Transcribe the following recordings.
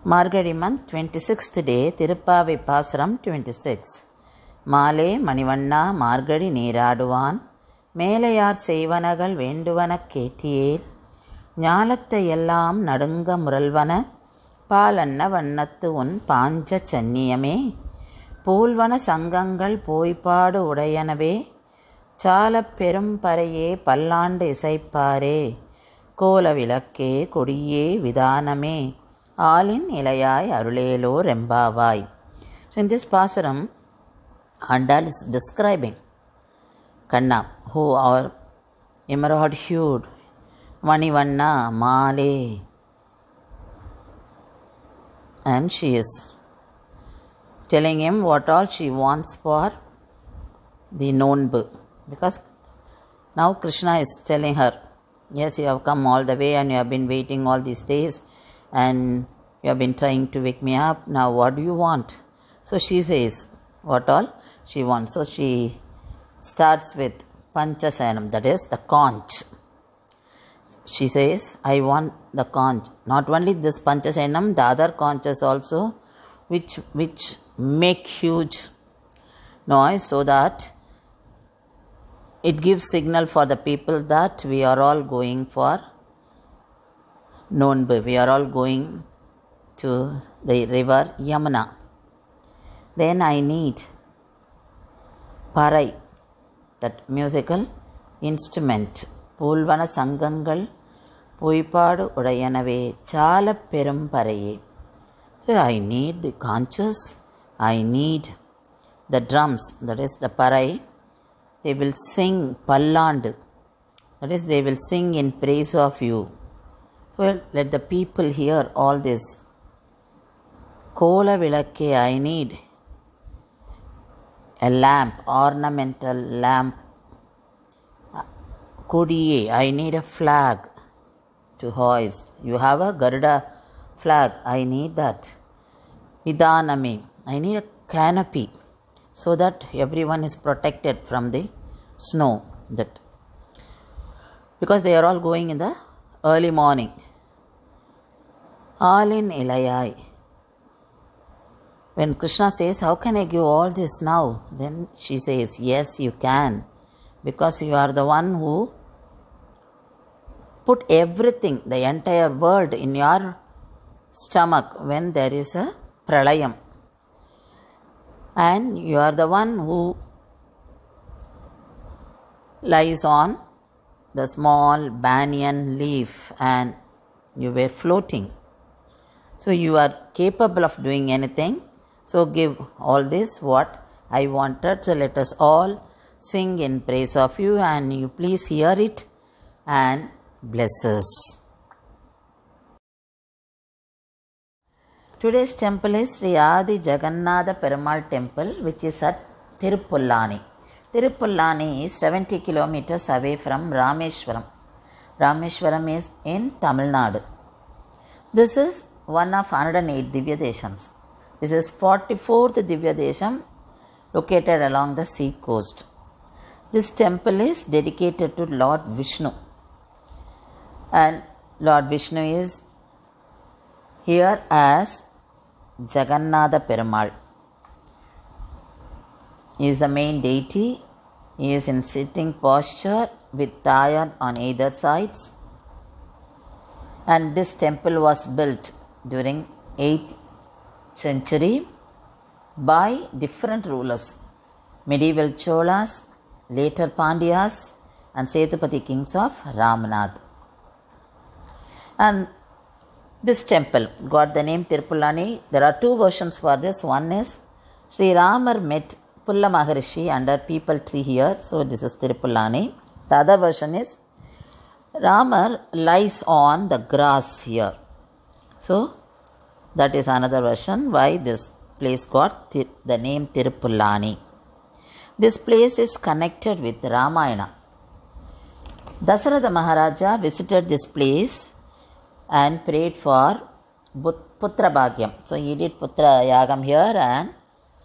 Margazhi month 26th day Tiruppavi Paasuram 26. மாலே மணிவண்ணா மார்கழி நீராடுவான் மேலையார் செய்வனகள் வேண்டுவனக் கேட்டியேல் ஞாலத்தை எல்லாம் நடுங்க முரல்வன பாலன்ன வண்ணத்து உன் பாஞ்ச சன்னியமே பூல்வன சங்கங்கள் போய்ப்பாடு உடையனவே சாலப் பெரும் பறையே பல்லாண்டு இசைப்பாரே கோல விளக்கே கொடியே விதானமே ஆலின் இலையாய் அருளேலோ ரெம்பாவாய். So in this Paasuram, Andal is describing Kanna, who are emerald hued, Manivanna, Male, and she is telling him what all she wants for the Nonbu. Because now Krishna is telling her, yes, you have come all the way and you have been waiting all these days and you have been trying to wake me up. Now what do you want? So she says what all she wants. So she starts with Panchasayanam, that is the conch. She says, I want the conch. Not only this Panchasayanam, the other conches also, which make huge noise so that it gives signal for the people that we are all going for Nonbu. We are all going to the river Yamuna. Then I need Parai, that musical instrument. Pulvana Sangangal, Puipadu Udayanave, Chala Perum Paraye. So I need the conches, I need the drums, that is the Parai. They will sing Palland, that is, they will sing in praise of you. So let the people hear all this. Kola Vilakke, I need a lamp, ornamental lamp. Kodiye, I need a flag to hoist. You have a Garuda flag, I need that. Vidaname, I need a canopy so that everyone is protected from the snow. That because they are all going in the early morning. Alin ilayai. When Krishna says, how can I give all this now? Then she says, yes, you can. Because you are the one who put everything, the entire world in your stomach when there is a pralayam. And you are the one who lies on the small banyan leaf and you were floating. So you are capable of doing anything. So give all this what I wanted. So let us all sing in praise of you and you please hear it and bless us. Today's temple is Sri Adi Jagannatha Perumal temple, which is at Tirupullani. Tirupullani is 70 kilometers away from Rameshwaram. Rameshwaram is in Tamil Nadu. This is one of 108 Divya Deshams. This is 44th Divya Desham located along the sea coast. This temple is dedicated to Lord Vishnu. And Lord Vishnu is here as Jagannatha Perumal. He is the main deity. He is in sitting posture with Tayar on either sides. And this temple was built during 8th century by different rulers. Medieval Cholas, later Pandyas and Setupati kings of Ramnath. And this temple got the name Tirupullani. There are two versions for this. One is Sri Ramar met Pulla Maharishi under Peepal tree here. So this is Tirupullani. The other version is Ramar lies on the grass here. So that is another version why this place got the name Tirupullani. This place is connected with Ramayana. Dasaratha Maharaja visited this place and prayed for Putra Bhagyam. So he did Putra Yagam here and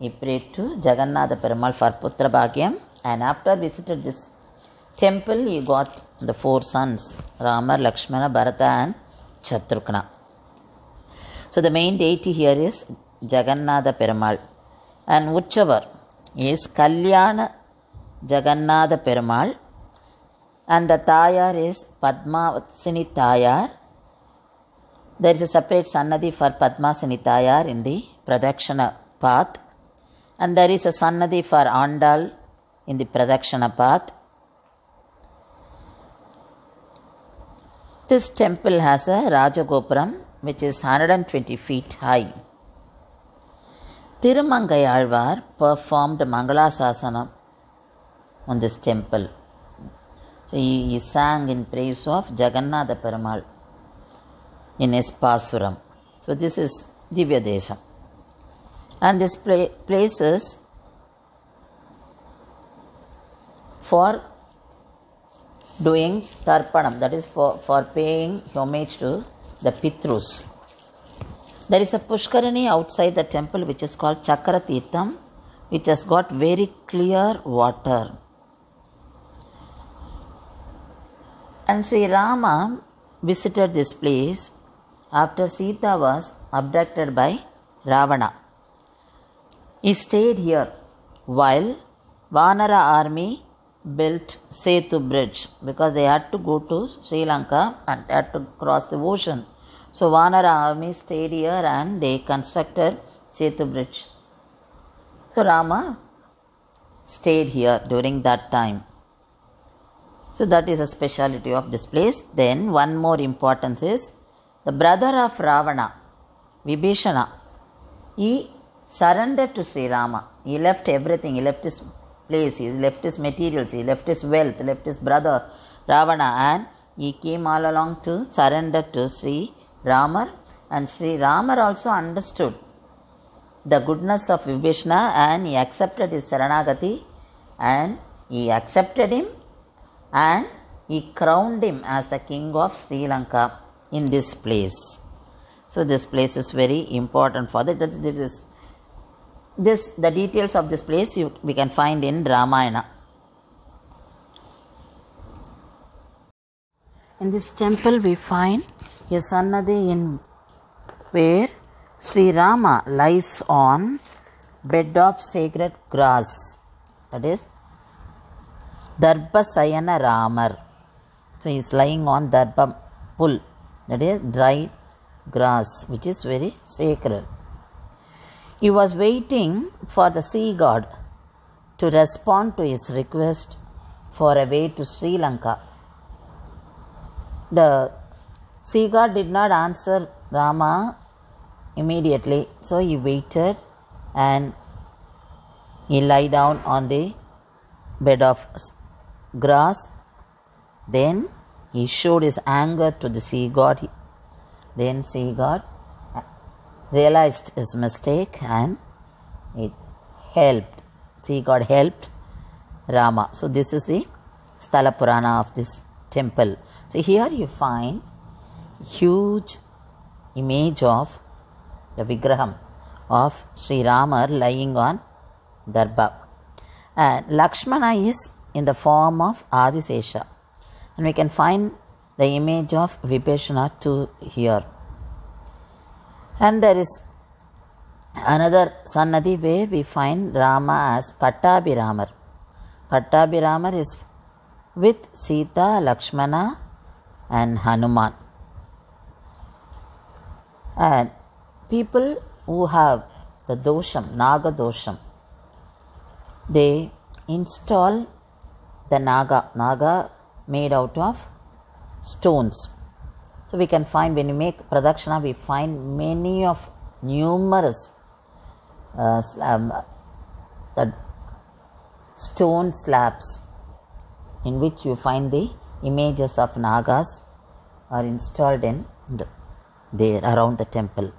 he prayed to Jagannatha Perumal for Putra Bhagyam. And after visited this temple, he got the 4 sons, Rama, Lakshmana, Bharata and Shatrukna. So the main deity here is Jagannatha Perumal, and Utsavar is Kalyana Jagannatha Perumal, and the Tayar is Padmasini Tayar. There is a separate Sannadhi for Padmasini Tayar in the Pradakshina path, and there is a Sannadhi for Andal in the Pradakshina path. This temple has a Rajagopuram which is 120 feet high. Tirumangai Alvar performed Mangalasasana on this temple. So he sang in praise of Jagannatha Perumal in his Pasuram. So this is Divya Desam. And this place is for doing Tarpanam, that is for paying homage to the Pitrus. There is a Pushkarani outside the temple which is called Chakra Tirtham, which has got very clear water. And Sri Rama visited this place after Sita was abducted by Ravana. He stayed here while Vanara army built Setu bridge, because they had to go to Sri Lanka and had to cross the ocean. So Vanara army stayed here and they constructed Setu bridge. So Rama stayed here during that time. So that is a speciality of this place. Then one more importance is the brother of Ravana, Vibhishana, he surrendered to Sri Rama. He left everything. He left his place, he left his materials, he left his wealth, he left his brother Ravana, and he came all along to surrender to Sri Rama. And Sri Rama also understood the goodness of Vibhishana and he accepted his Saranagati, and he accepted him and he crowned him as the king of Sri Lanka in this place. So this place is very important for the details of this place we can find in Ramayana. In this temple we find a Sannadhi in where Sri Rama lies on bed of sacred grass, that is Darbha Sayana Ramar. So he is lying on Darbha Pul, that is dry grass, which is very sacred. He was waiting for the sea god to respond to his request for a way to Sri Lanka. The sea god did not answer Rama immediately, so he waited and he lay down on the bed of grass. Then he showed his anger to the sea god. Then sea god realized his mistake and it helped. Sea god helped Rama. So this is the Sthala Purana of this temple. So here you find huge image of the Vigraham of Sri Rama lying on Darbha. And Lakshmana is in the form of Adisesha. And we can find the image of Vibhishana too here. And there is another Sannadhi where we find Rama as Pattabhiramar. Pattabhiramar is with Sita, Lakshmana and Hanuman. And people who have the dosham, Naga dosham, they install the Naga made out of stones. So we can find, when you make Pradakshina, we find numerous the stone slabs in which you find the images of Nagas are installed in there around the temple.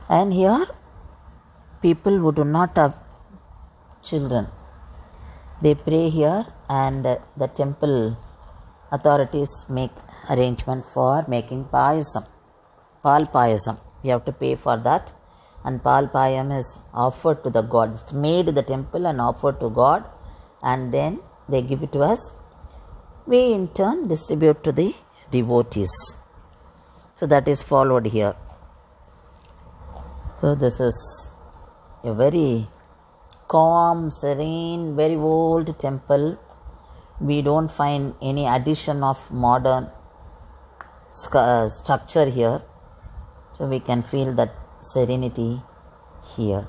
And here people who do not have children, they pray here, and the temple authorities make arrangement for making payasam, pal payasam. We have to pay for that, and pal payam is offered to the god. It's made in the temple and offered to God, and then they give it to us. We in turn distribute to the devotees. So that is followed here. So this is a very calm, serene, very old temple. We don't find any addition of modern structure here. So we can feel that serenity here.